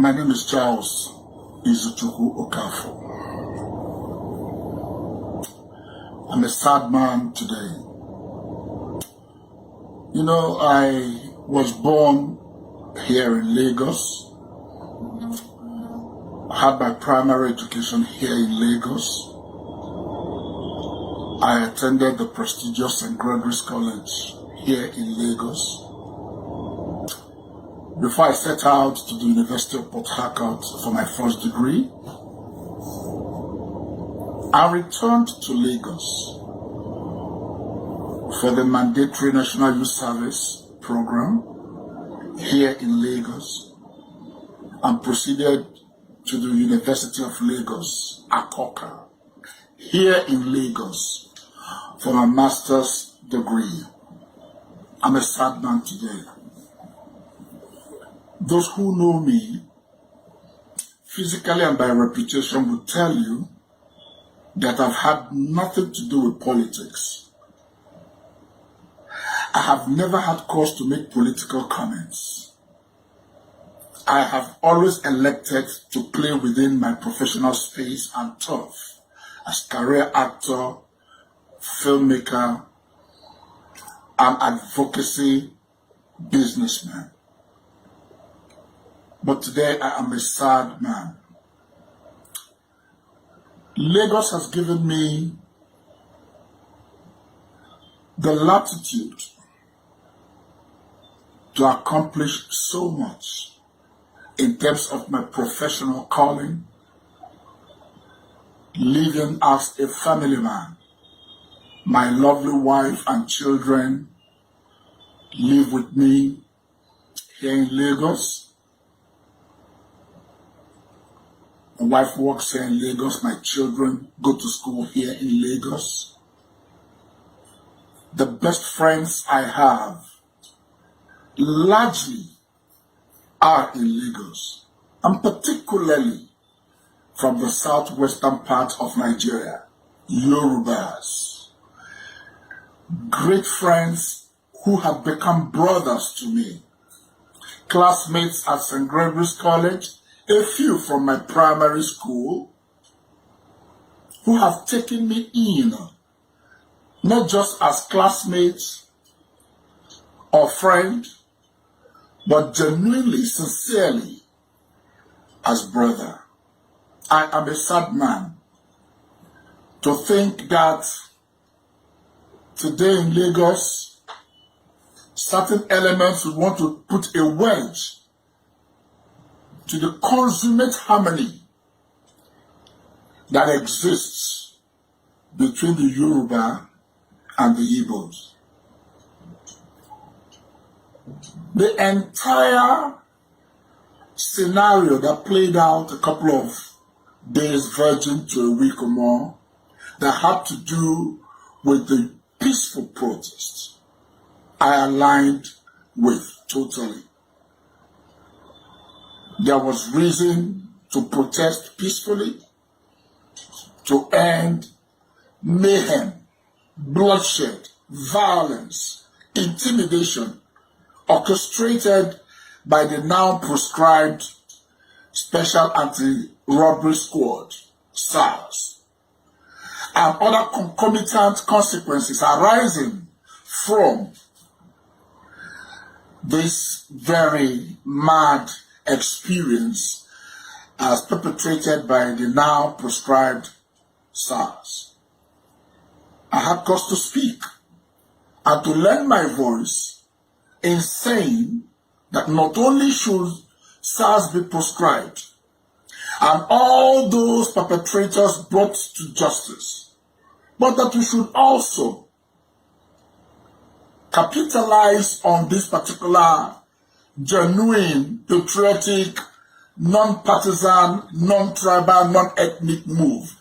My name is Charles Izuchukwu Okafor. I'm a sad man today. You know, I was born here in Lagos. I had my primary education here in Lagos. I attended the prestigious St. Gregory's College here in Lagos. Before I set out to the University of Port Harcourt for my first degree, I returned to Lagos for the mandatory National Youth Service program here in Lagos and proceeded to the University of Lagos, Akoka, here in Lagos for my master's degree. I'm a sad man today. Those who know me physically and by reputation will tell you that I've had nothing to do with politics. I have never had cause to make political comments. I have always elected to play within my professional space and turf as career actor, filmmaker, and advocacy businessman. But today I am a sad man. Lagos has given me the latitude to accomplish so much in terms of my professional calling, living as a family man. My lovely wife and children live with me here in Lagos. My wife works here in Lagos. My children go to school here in Lagos. The best friends I have largely are in Lagos, and particularly from the southwestern part of Nigeria, Yorubas. Great friends who have become brothers to me. Classmates at St. Gregory's College, a few from my primary school, who have taken me in, not just as classmates or friend, but genuinely, sincerely, as brother. I am a sad man to think that today in Lagos, certain elements would want to put a wedge to the consummate harmony that exists between the Yoruba and the Igbos. The entire scenario that played out a couple of days verging to a week or more that had to do with the peaceful protests, I aligned with totally. There was reason to protest peacefully, to end mayhem, bloodshed, violence, intimidation, orchestrated by the now proscribed Special Anti-Robbery Squad, SARS, and other concomitant consequences arising from this very mad experience as perpetrated by the now proscribed SARS. I had cause to speak and to lend my voice in saying that not only should SARS be proscribed and all those perpetrators brought to justice, but that we should also capitalize on this particular genuine, patriotic, non-partisan, non-tribal, non-ethnic move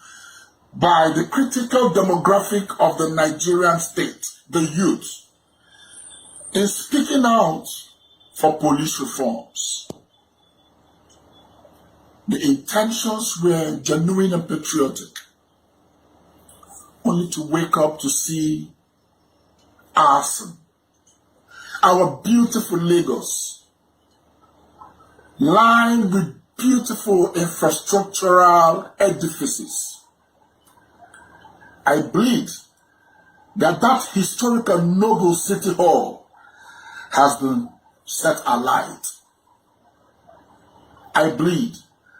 by the critical demographic of the Nigerian state, the youth, in speaking out for police reforms. The intentions were genuine and patriotic, only to wake up to see arson. Our beautiful Lagos, lined with beautiful infrastructural edifices. I bleed that that historical noble city hall has been set alight. I bleed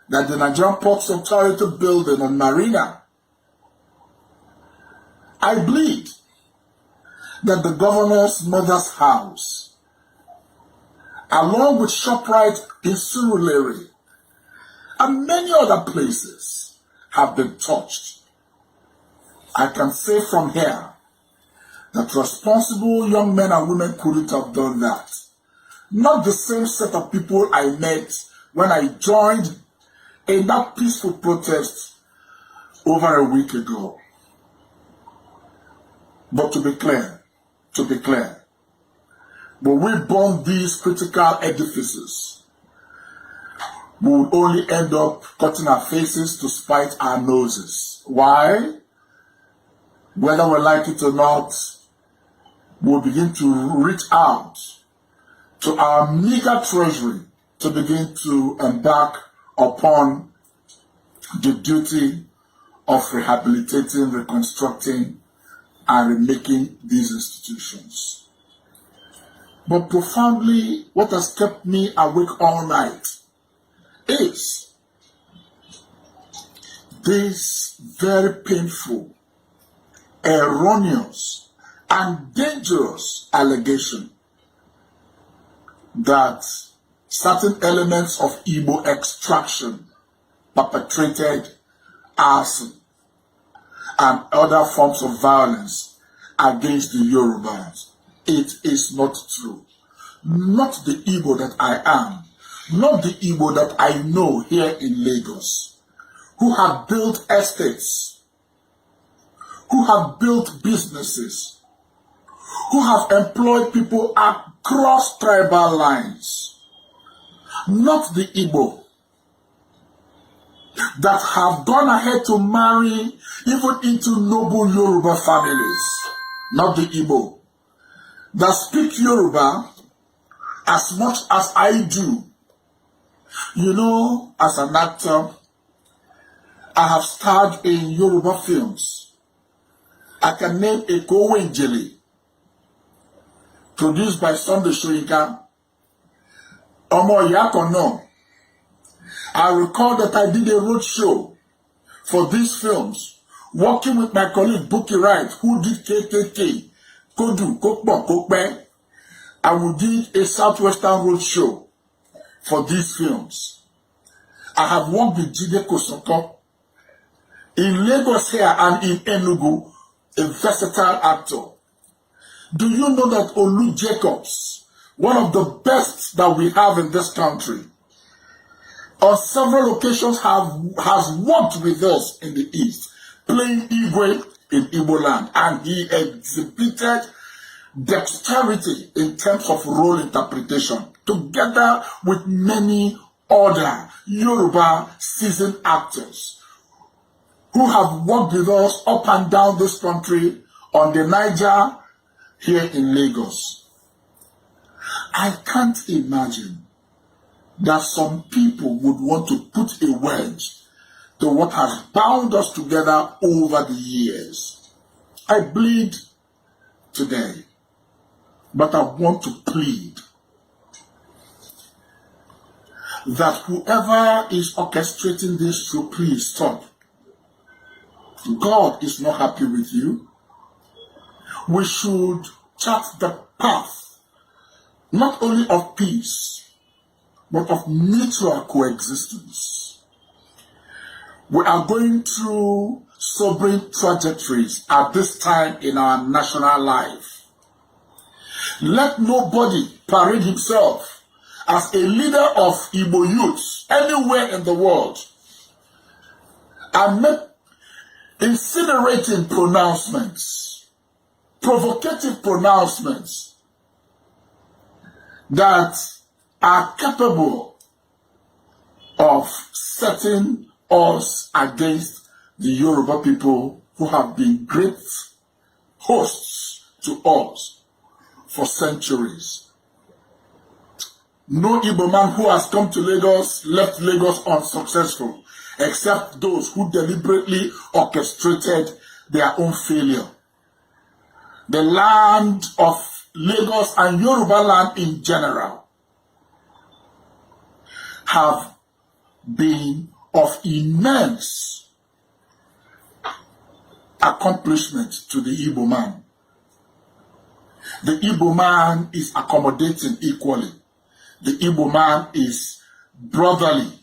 that the Nigerian Ports Authority building and marina. I bleed that the governor's mother's house, along with ShopRite in Surulere and many other places, have been touched. I can say from here that responsible young men and women couldn't have done that. Not the same set of people I met when I joined in that peaceful protest over a week ago. But to be clear, when we bomb these critical edifices, we will only end up cutting our faces to spite our noses. Why? Whether we like it or not, we'll begin to reach out to our meager treasury to begin to embark upon the duty of rehabilitating, reconstructing, and remaking these institutions. But profoundly, what has kept me awake all night is this very painful, erroneous, and dangerous allegation that certain elements of Igbo extraction perpetrated arson and other forms of violence against the Yorubas. It is not true. Not the Igbo that I am, not the Igbo that I know here in Lagos, who have built estates, who have built businesses, who have employed people across tribal lines. Not the Igbo that have gone ahead to marry even into noble Yoruba families. Not the Igbo that speak Yoruba as much as I do. You know, as an actor, I have starred in Yoruba films. I can name Eko Wenjele, produced by Sunday Shoyinka. Omo Yakono. I recall that I did a road show for these films, working with my colleague Buki Wright, who did KKK, Kodu, Kokbo, Kokbe, and we did a Southwestern road show for these films. I have worked with Jide Kosoko in Lagos here and in Enugu, a versatile actor. Do you know that Olu Jacobs, one of the best that we have in this country, on several occasions has worked with us in the East, playing Igwe in Igbo land, and he exhibited dexterity in terms of role interpretation, together with many other Yoruba seasoned actors who have worked with us up and down this country on the Niger here in Lagos. I can't imagine that some people would want to put a wedge to what has bound us together over the years. I bleed today, but I want to plead that whoever is orchestrating this should please stop. God is not happy with you. We should chart the path not only of peace, but of mutual coexistence. We are going through sobering trajectories at this time in our national life. Let nobody parade himself as a leader of Igbo youth anywhere in the world and make incinerating pronouncements, provocative pronouncements that are capable of setting us against the Yoruba people who have been great hosts to us for centuries. No Igbo man who has come to Lagos left Lagos unsuccessful, except those who deliberately orchestrated their own failure. The land of Lagos and Yoruba land in general have been of immense accomplishment to the Igbo man. The Igbo man is accommodating equally. The Igbo man is brotherly.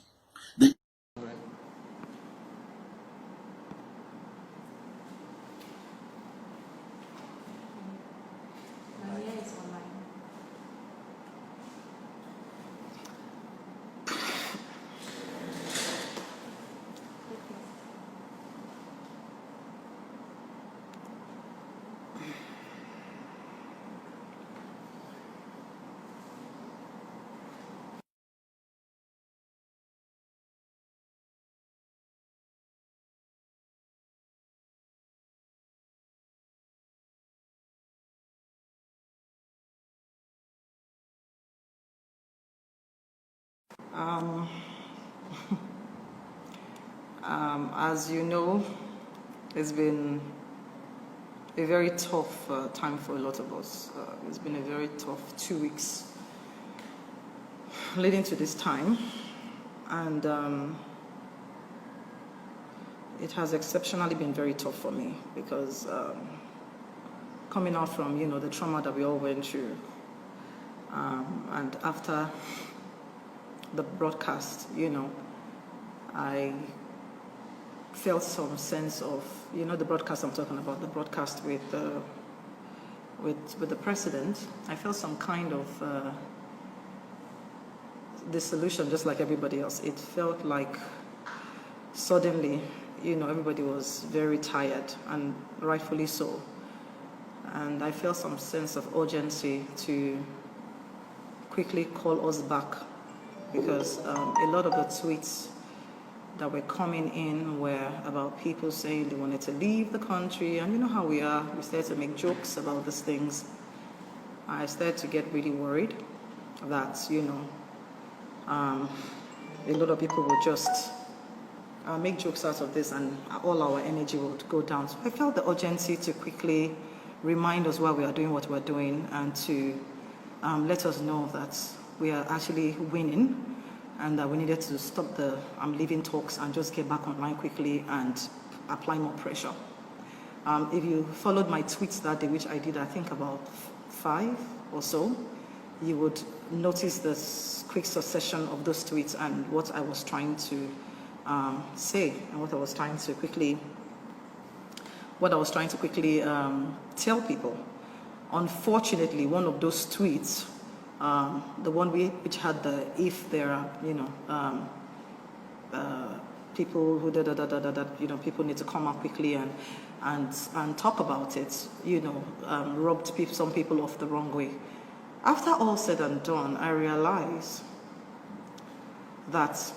As you know, it's been a very tough time for a lot of us. It's been a very tough 2 weeks leading to this time, and it has exceptionally been very tough for me because coming out from the trauma that we all went through, and after the broadcast, I felt some sense of, the broadcast I'm talking about, the broadcast with the president. I felt some kind of dissolution, just like everybody else. It felt like suddenly, everybody was very tired, and rightfully so. And I felt some sense of urgency to quickly call us back, because a lot of the tweets that were coming in were about people saying they wanted to leave the country, and you know how we are, we started to make jokes about these things. I started to get really worried that, a lot of people would just make jokes out of this and all our energy would go down. So I felt the urgency to quickly remind us why we are doing what we're doing, and to let us know that we are actually winning, and that we needed to stop the leaving talks and just get back online quickly and apply more pressure. If you followed my tweets that day, which I did I think about 5 or so, you would notice this quick succession of those tweets and what I was trying to say, and what I was trying to quickly tell people. Unfortunately, one of those tweets, the one which had the "if there are people who people need to come out quickly and talk about it," rubbed some people off the wrong way. After all said and done, I realized that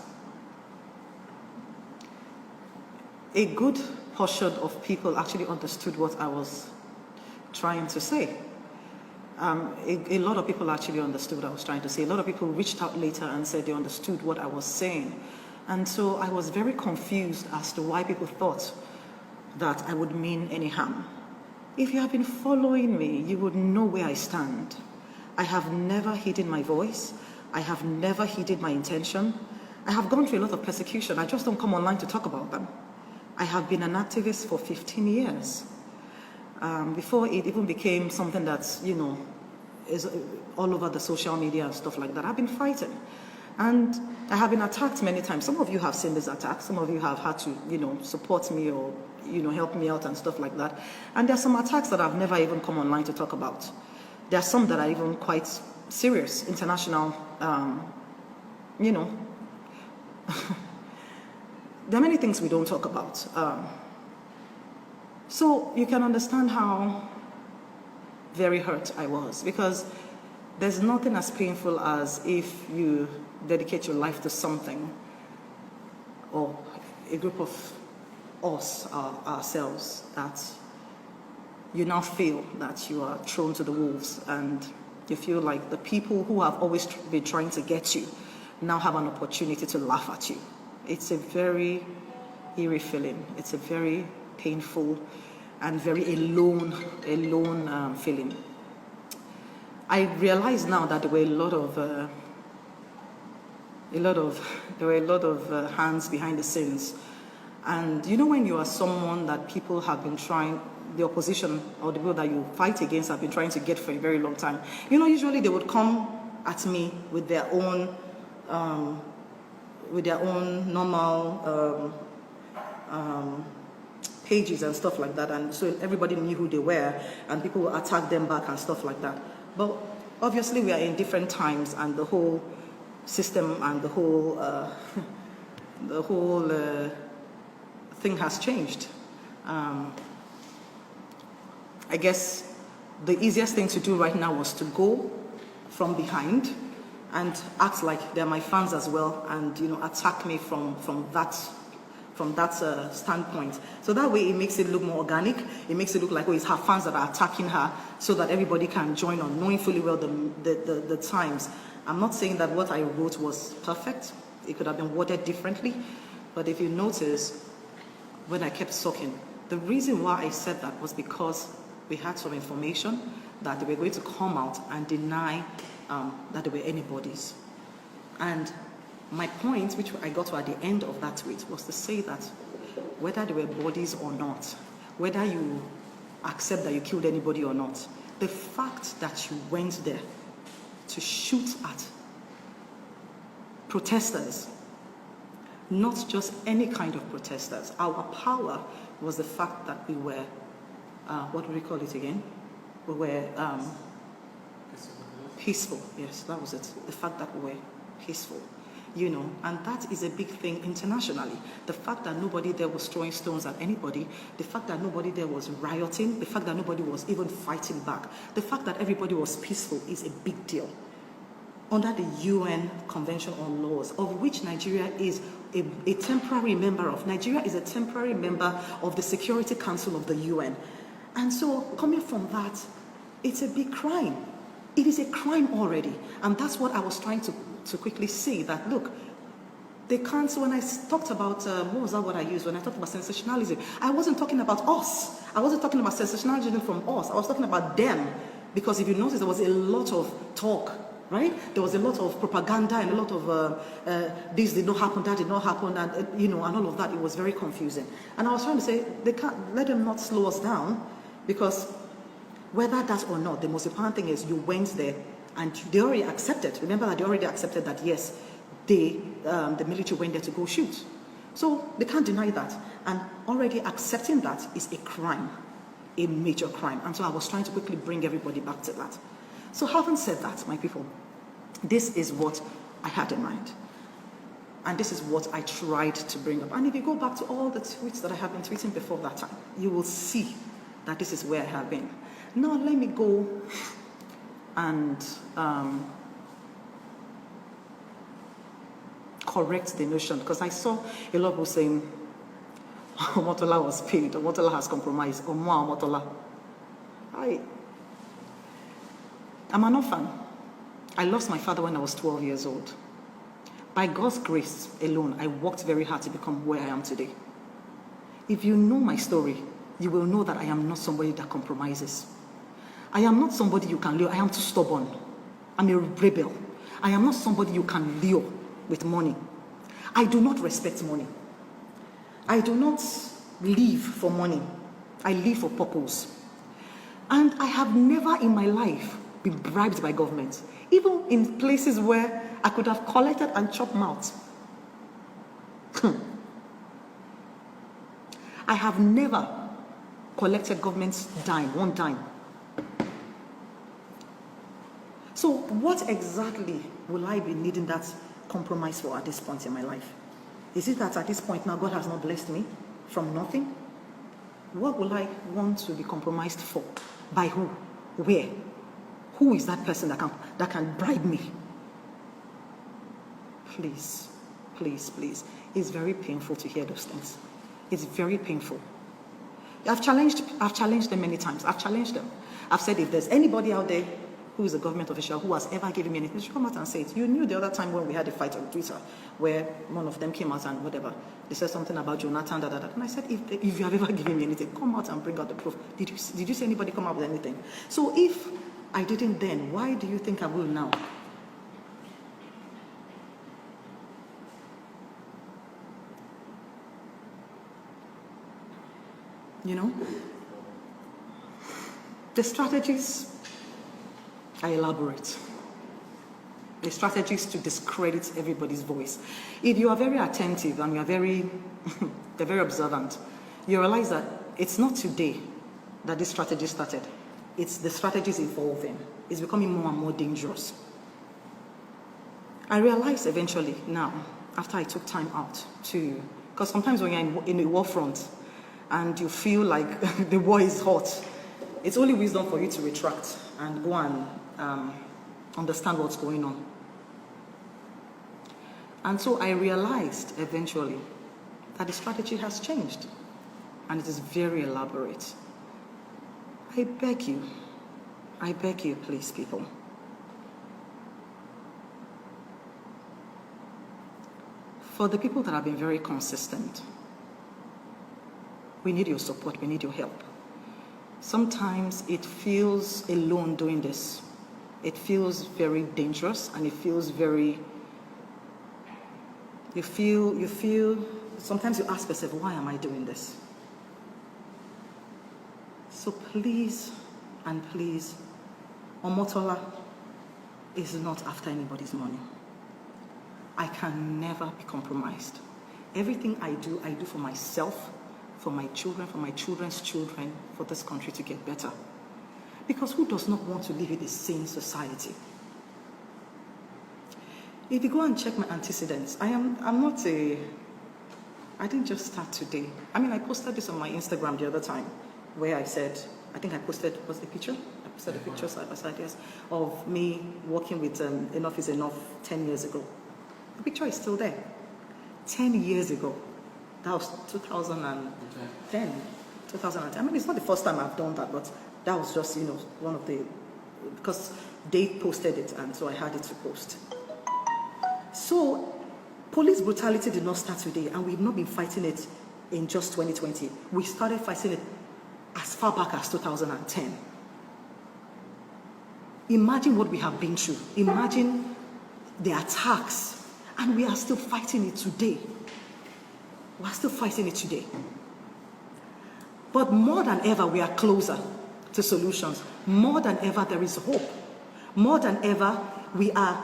a good portion of people actually understood what I was trying to say. A lot of people actually understood what I was trying to say. A lot of people reached out later and said they understood what I was saying. And so I was very confused as to why people thought that I would mean any harm. If you have been following me, you would know where I stand. I have never hidden my voice. I have never hidden my intention. I have gone through a lot of persecution. I just don't come online to talk about them. I have been an activist for 15 years. Before it even became something that's, is all over the social media and stuff like that, I've been fighting. And I have been attacked many times. Some of you have seen this attack. Some of you have had to, support me or, help me out and stuff like that. And there are some attacks that I've never even come online to talk about. There are some that are even quite serious, international, There are many things we don't talk about. So you can understand how very hurt I was, because there's nothing as painful as if you dedicate your life to something, or a group of us, ourselves, that you now feel that you are thrown to the wolves and You feel like the people who have always been trying to get you now have an opportunity to laugh at you. It's a very eerie feeling. It's a very painful and very alone feeling. I realize now that there were a lot of hands behind the scenes. And you know, when you are someone that people have been trying, the opposition or the people that you fight against have been trying to get for a very long time, you know, usually they would come at me with their own normal pages and stuff like that, and so everybody knew who they were, and people would attack them back and stuff like that. But obviously we are in different times, and the whole system and the whole thing has changed. I guess the easiest thing to do right now was to go from behind and act like they're my fans as well, and you know, attack me from that standpoint. So that way it makes it look more organic. It makes it look like, oh, it's her fans that are attacking her, so that everybody can join on, knowing fully well the times. I'm not saying that what I wrote was perfect. It could have been worded differently. But if you notice, when I kept talking, the reason why I said that was because we had some information that they were going to come out and deny that there were any bodies. And my point, which I got to at the end of that tweet, was to say that whether there were bodies or not, whether you accept that you killed anybody or not, the fact that you went there to shoot at protesters, not just any kind of protesters. Our power was the fact that we were, what do we call it again? We were peaceful. Yes, that was it. The fact that we were peaceful, you know, and that is a big thing internationally. The fact that nobody there was throwing stones at anybody, the fact that nobody there was rioting, the fact that nobody was even fighting back, the fact that everybody was peaceful is a big deal. Under the UN Convention on Laws, of which Nigeria is a temporary member of. Nigeria is a temporary member of the Security Council of the UN. And so, coming from that, it's a big crime. It is a crime already. And that's what I was trying to quickly say, that look, they can't. So when I talked about, what was that word I used? When I talked about sensationalism, I wasn't talking about us. I wasn't talking about sensationalism from us. I was talking about them. Because if you notice, there was a lot of talk, right? There was a lot of propaganda and a lot of this did not happen, that did not happen, and you know, and all of that. It was very confusing. And I was trying to say, they can't let them not slow us down, because whether that or not, the most important thing is you went there and they already accepted. Remember that they already accepted that yes, the military went there to go shoot. So they can't deny that. And already accepting that is a crime, a major crime. And so I was trying to quickly bring everybody back to that. So having said that, my people, this is what I had in mind. And this is what I tried to bring up. And if you go back to all the tweets that I have been tweeting before that time, you will see that this is where I have been. Now let me go and correct the notion, because I saw a lot of people saying Omotola was paid, Omotola has compromised, Omotola. I'm an orphan. I lost my father when I was 12 years old. By God's grace alone, I worked very hard to become where I am today. If you know my story, you will know that I am not somebody that compromises. I am not somebody you can lure. I am too stubborn. I'm a rebel. I am not somebody you can lure with money. I do not respect money. I do not live for money. I live for purpose. And I have never in my life been bribed by government, even in places where I could have collected and chopped mouth. I have never collected government's dime, one dime. So what exactly will I be needing that compromise for at this point in my life? Is it that at this point now God has not blessed me from nothing? What will I want to be compromised for? By who? Where? Who is that person that can bribe me? Please, please, please. It's very painful to hear those things. It's very painful. I've challenged them many times. I've challenged them. I've said, if there's anybody out there who is a government official who has ever given me anything should come out and say it. You knew the other time when we had a fight on Twitter where one of them came out and whatever, they said something about Jonathan, and I said, if you have ever given me anything, come out and bring out the proof. Did you see anybody come out with anything? So if I didn't then, why do you think I will now? You know? The strategies are elaborate. The strategies to discredit everybody's voice. If you are very attentive and you are very, they're very observant, you realize that it's not today that this strategy started. It's the strategy is evolving. It's becoming more and more dangerous. I realized eventually now, after I took time out to, because sometimes when you're in a war front and you feel like the war is hot, it's only wisdom for you to retract and go and understand what's going on. And so I realized eventually that the strategy has changed and it is very elaborate. I beg you, please, people. For the people that have been very consistent, we need your support, we need your help. Sometimes it feels alone doing this. It feels very dangerous and it feels very, you feel, sometimes you ask yourself, why am I doing this? So please, and please, Omotola is not after anybody's money. I can never be compromised. Everything I do for myself, for my children, for my children's children, for this country to get better. Because who does not want to live in a sane society? If you go and check my antecedents, I didn't just start today. I mean, I posted this on my Instagram the other time, where I said, I think I posted, what's the picture? I posted a picture side by side, yes, of me working with Enough is Enough 10 years ago. The picture is still there. 10 years ago. That was 2010. 2010. I mean, it's not the first time I've done that, but that was just, one of the, because they posted it, and so I had it to post. So, police brutality did not start today, and we've not been fighting it in just 2020. We started fighting it as far back as 2010. Imagine what we have been through. Imagine the attacks, and we are still fighting it today. We are still fighting it today. But more than ever, we are closer to solutions. More than ever, there is hope. More than ever, we are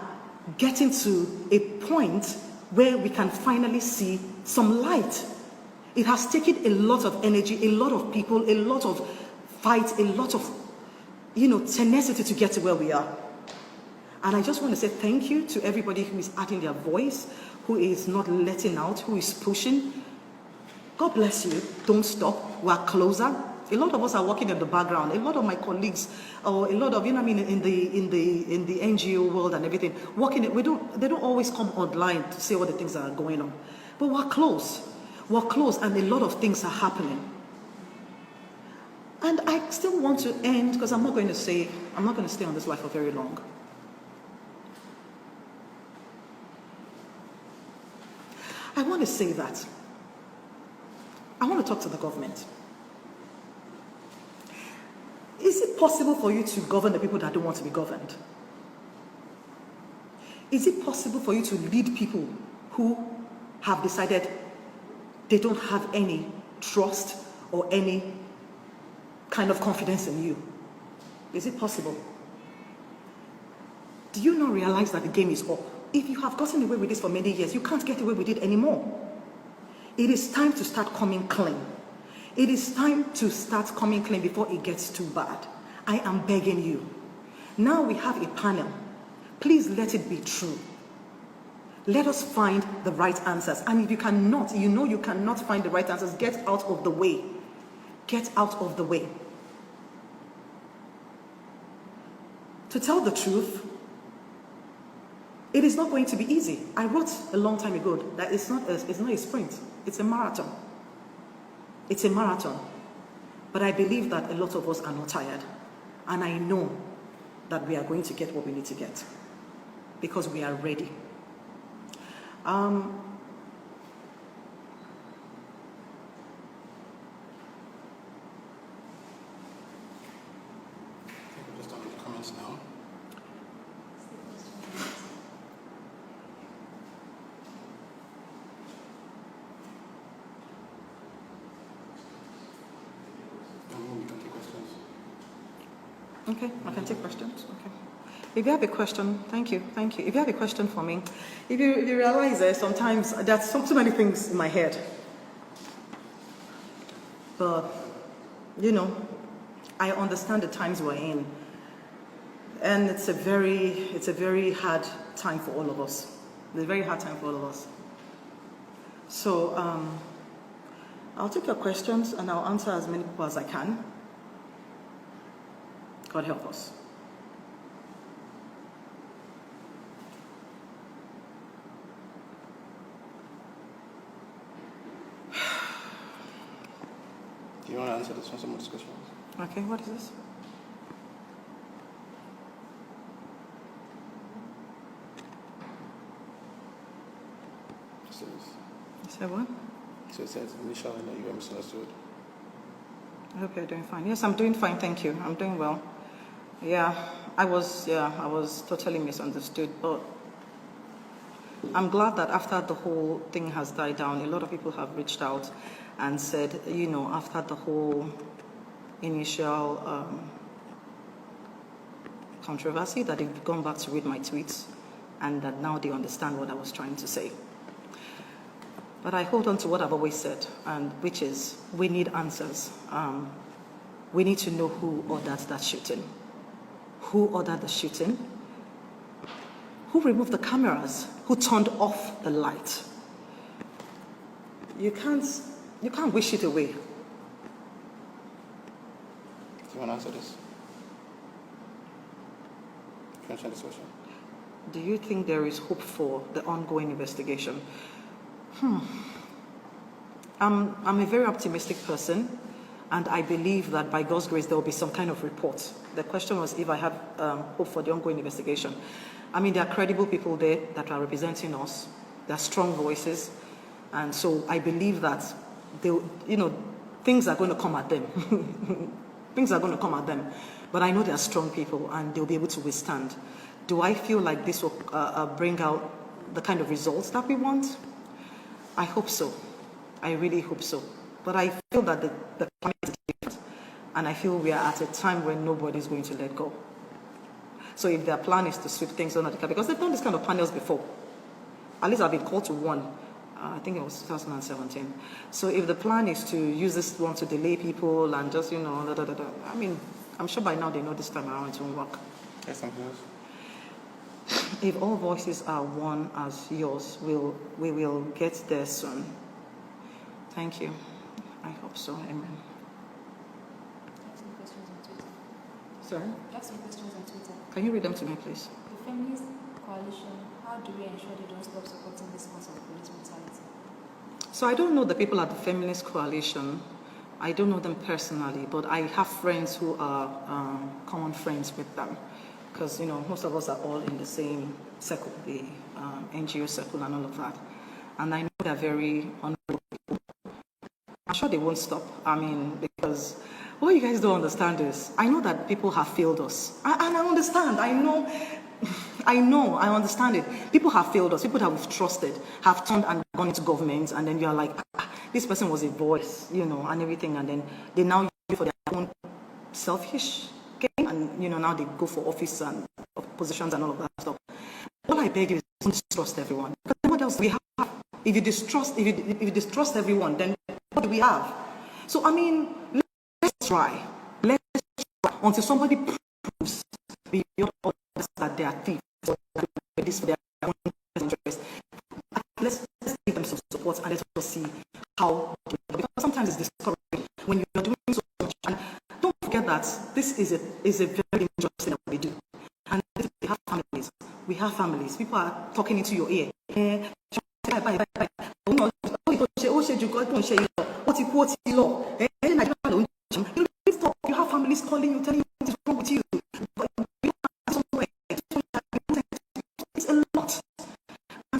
getting to a point where we can finally see some light. It has taken a lot of energy, a lot of people, a lot of fight, a lot of, tenacity to get to where we are. And I just want to say thank you to everybody who is adding their voice, who is not letting out, who is pushing. God bless you. Don't stop. We are closer. A lot of us are working in the background. A lot of my colleagues, or a lot of, in the NGO world and everything, they don't always come online to say all the things that are going on. But we're close. We're close, and a lot of things are happening. And I still want to end, because I'm not going to stay on this life for very long. I want to say that I want to talk to the government. Is it possible for you to govern the people that don't want to be governed? Is it possible for you to lead people who have decided they don't have any trust or any kind of confidence in you? Is it possible? Do you not realize that the game is up? If you have gotten away with this for many years, you can't get away with it anymore. It is time to start coming clean. It is time to start coming clean before it gets too bad. I am begging you. Now we have a panel. Please let it be true. Let us find the right answers. And if you cannot, you cannot find the right answers, get out of the way. Get out of the way. To tell the truth, it is not going to be easy. I wrote a long time ago that it's not a sprint, it's a marathon. It's a marathon. But I believe that a lot of us are not tired. And I know that we are going to get what we need to get, because we are ready. Just on the comments now. We can take questions. Okay, I can take questions. Okay. If you have a question, thank you. If you have a question for me, if you realize that sometimes there's so many things in my head, but I understand the times we're in, and it's a very hard time for all of us. It's a very hard time for all of us. So I'll take your questions and I'll answer as many people as I can. God help us. Do you want to answer some of these questions? Okay, what is this? Say what? So it says initially that you were misunderstood. I hope you're doing fine. Yes, I'm doing fine, thank you. I'm doing well. Yeah, I was totally misunderstood, but I'm glad that after the whole thing has died down, a lot of people have reached out and said, after the whole initial controversy, that they've gone back to read my tweets and that now they understand what I was trying to say. But I hold on to what I've always said, and which is we need answers. We need to know who ordered that shooting. Who ordered the shooting? Who removed the cameras? Who turned off the light? You can't wish it away. Do you want to answer this? Can you answer this question? Do you think there is hope for the ongoing investigation? I'm a very optimistic person, and I believe that by God's grace there will be some kind of report. The question was if I have hope for the ongoing investigation. I mean, there are credible people there that are representing us. There are strong voices, and so I believe that things are going to come at them. Things are going to come at them, but I know they are strong people and they'll be able to withstand. Do I feel like this will bring out the kind of results that we want? I hope so. I really hope so. But I feel that the climate is different, and I feel we are at a time when nobody's going to let go. So if their plan is to sweep things under the carpet, because they've done this kind of panels before. At least I've been called to one. I think it was 2017. So if the plan is to use this one to delay people and just, I mean, I'm sure by now they know this time around it won't work. Yes, something else. If all voices are one as yours, we will get there soon. Thank you. I hope so. Amen. Some questions on Twitter. Sorry? Ask some questions on Twitter. Can you read them to me, please? The feminist coalition, how do we ensure they don't stop supporting this cause of police brutality? So I don't know the people at the Feminist Coalition. I don't know them personally, but I have friends who are common friends with them. Because, most of us are all in the same circle, the NGO circle and all of that. And I know they're very honorable people. I'm sure they won't stop. I mean, because what you guys don't understand is, I know that people have failed us. And I understand. I understand it. People have failed us. People that we've trusted have turned and gone into government, and then you're like, this person was a voice, and everything, and then they now use it for their own selfish game, and now they go for office and positions and all of that stuff. All I beg you is don't distrust everyone. Because what else do we have? If you distrust everyone, then what do we have? So I mean, let's try. Let's try until somebody proves beyond others that they are thieves or that they do this for their own interest. Let's give them some support and let's see how. Because sometimes it's discouraging when you're doing so much. And don't forget that this is a very dangerous thing that we do. And we have families. We have families. People are talking into your ear. You have families calling you, telling you what is wrong with you. But you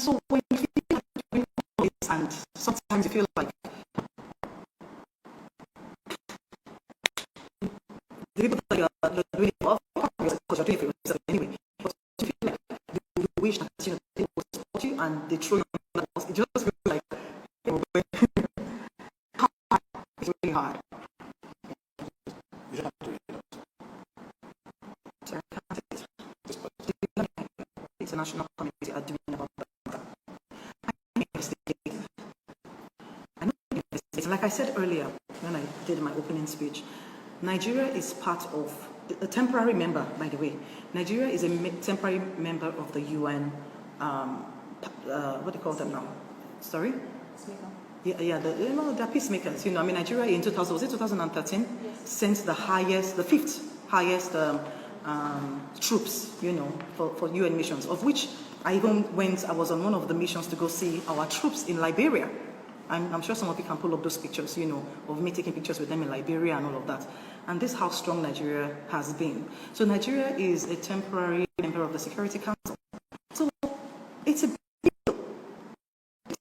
so when you feel like you're doing all this, and sometimes you feel like the people that you're doing it for, because you're doing it for yourself anyway, but you feel like you wish that they would support you and they throw you on the bus. It just feels like it's really hard. You don't have to do it. Sorry, I can't say it. The international community are doing about that. I know it's like I said earlier when I did my opening speech, Nigeria is part of a temporary member, by the way. Nigeria is a temporary member of the UN, what do you call them now? Sorry? Yeah, they're peacemakers. I mean, Nigeria in 2013, yes, sent the fifth highest troops, for UN missions, of which I was on one of the missions to go see our troops in Liberia. I'm sure some of you can pull up those pictures, of me taking pictures with them in Liberia and all of that. And this is how strong Nigeria has been. So Nigeria is a temporary member of the Security Council. So it's a big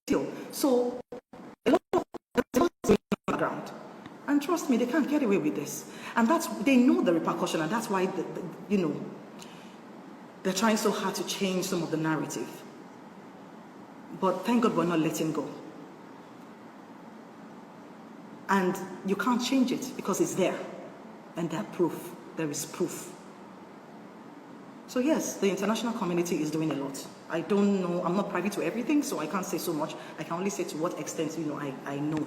deal. So a lot of going on the ground. And trust me, they can't get away with this. And they know the repercussion, and that's why, they're trying so hard to change some of the narrative. But thank God we're not letting go. And you can't change it because it's there. And there is proof. So yes, the international community is doing a lot. I don't know, I'm not privy to everything, so I can't say so much. I can only say to what extent, I know.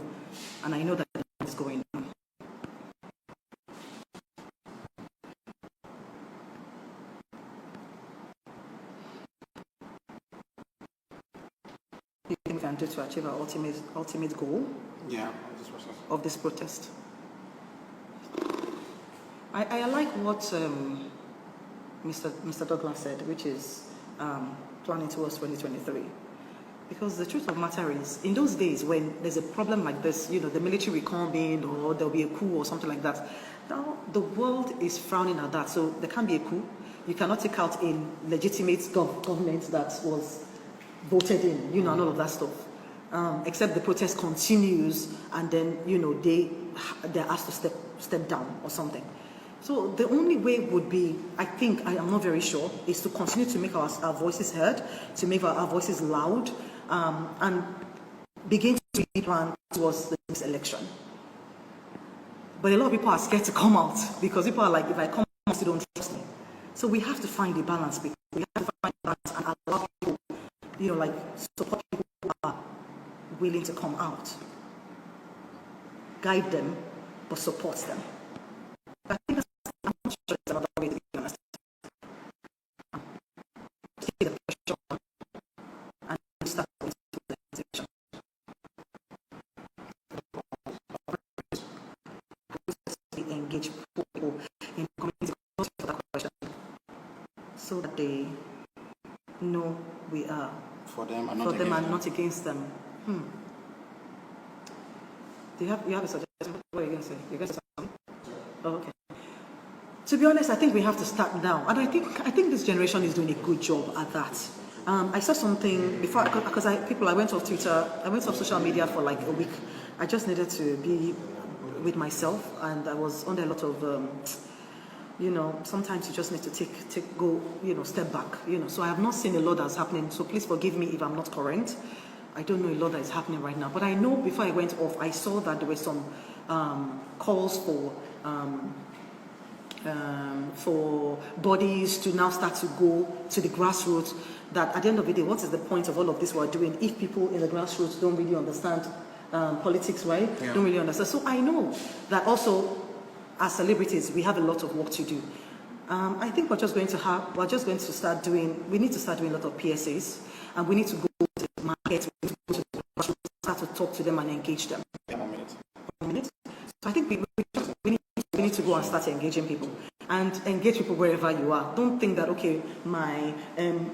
And I know that it's going on. You think we can do to achieve our ultimate goal? Yeah, of this protest? I like what Mr. Douglas said, which is planning towards 2023. Because the truth of the matter is, in those days when there's a problem like this, the military will come in or there'll be a coup or something like that. Now, the world is frowning at that, so there can't be a coup. You cannot take out a legitimate government that was voted in, and all of that stuff. Except the protest continues and then, they're asked to step down or something. So the only way would be, I am not very sure, is to continue to make our voices heard, to make our voices loud, and begin to plan towards the next election. But a lot of people are scared to come out because people are like, if I come out, you don't trust me. So we have to find a balance. We have to find a balance and allow people, support people who are willing to come out. Guide them, but support them. I think I'm not sure it's another way to be honest. Take the pressure on and start with implementation. Engage people in community for that question so that they know we are for them and not against them. Do you have a suggestion? What are you going to say? You're going to say something? Oh, okay. To be honest, I think we have to start now, and I think this generation is doing a good job at that. I saw something before because I went off Twitter, I went off social media for like a week. I just needed to be with myself, and I was under a lot of, sometimes you just need to go, step back, So I have not seen a lot that's happening. So please forgive me if I'm not current. I don't know a lot that is happening right now, but I know before I went off, I saw that there were some calls for bodies to now start to go to the grassroots. That at the end of the day, what is the point of all of this we're doing if people in the grassroots don't really understand politics, right? Yeah. Don't really understand. So I know that also as celebrities, we have a lot of work to do. I think we need to start doing a lot of PSAs, and we need to go to the market, we need to go to the grassroots, start to talk to them and engage them. Yeah, 1 minute. So I think we need to go and start engaging people, and engage people wherever you are. Don't think that, okay, my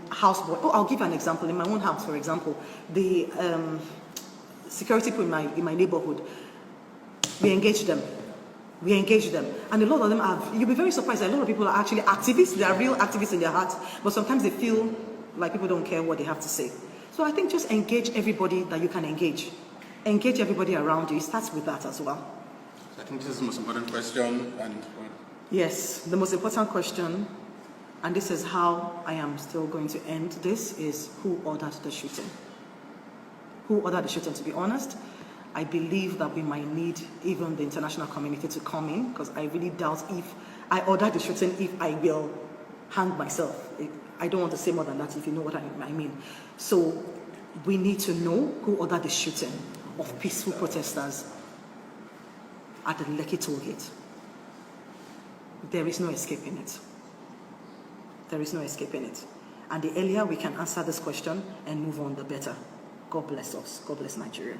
houseboy. Oh, I'll give you an example. In my own house, for example, the security people in my neighborhood, we engage them. And a lot of them you'll be very surprised that a lot of people are actually activists. They are real activists in their hearts, but sometimes they feel like people don't care what they have to say. So I think just engage everybody that you can engage. Engage everybody around you. It starts with that as well. I think this is the most important question, and Yes, the most important question, and this is how I am still going to end this, is who ordered the shooting? Who ordered the shooting? To be honest, I believe that we might need even the international community to come in, because I really doubt if I order the shooting, if I will hang myself. I don't want to say more than that, if you know what I mean. So we need to know who ordered the shooting of peaceful protesters at the Lekki Tollgate. There is no escaping it. There is no escaping it. And the earlier we can answer this question and move on, the better. God bless us. God bless Nigeria.